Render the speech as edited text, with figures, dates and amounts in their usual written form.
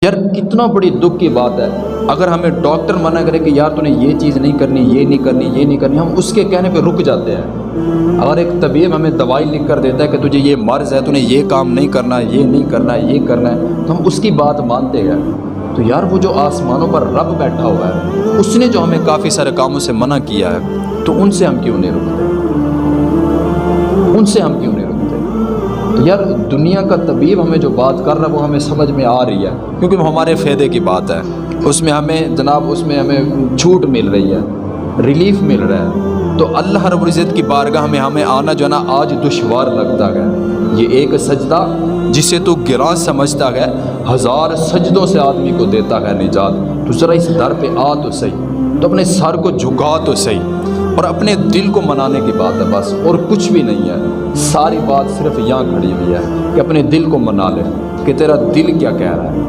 यार कितना बड़ी दुख की बात है। अगर हमें डॉक्टर मना करे कि यार तूने ये चीज़ नहीं करनी, ये नहीं करनी, ये नहीं करनी, हम उसके कहने पे रुक जाते हैं। अगर एक तबीब हमें दवाई लिख कर देता है कि तुझे ये मर्ज़ है, तूने ये काम नहीं करना, ये नहीं करना, ये करना है, तो हम उसकी बात मानते हैं। तो यार वो जो आसमानों पर रब बैठा हुआ है, उसने जो हमें काफ़ी सारे कामों से मना किया है, तो उनसे हम क्यों नहीं रुकते? उनसे हम क्यों नहीं रुकते? तो यार दुनिया का तबीब हमें जो बात कर रहा है वो हमें समझ में आ रही है, क्योंकि वो हमारे फ़ायदे की बात है। उसमें हमें जनाब उसमें हमें छूट मिल रही है, रिलीफ मिल रहा है। तो अल्लाह रब्बुल इज़्ज़त की बारगाह में हमें आना जो ना आज दुश्वार लगता है। ये एक सजदा जिसे तो गिरा समझता है, हज़ार सजदों से आदमी को देता है निजात। तो ज़रा इस दर पे आ तो सही, तो अपने सर को झुका तो सही, और अपने दिल को मनाने की बात है बस, और कुछ भी नहीं है। सारी बात सिर्फ यहाँ खड़ी हुई है कि अपने दिल को मना ले कि तेरा दिल क्या कह रहा है।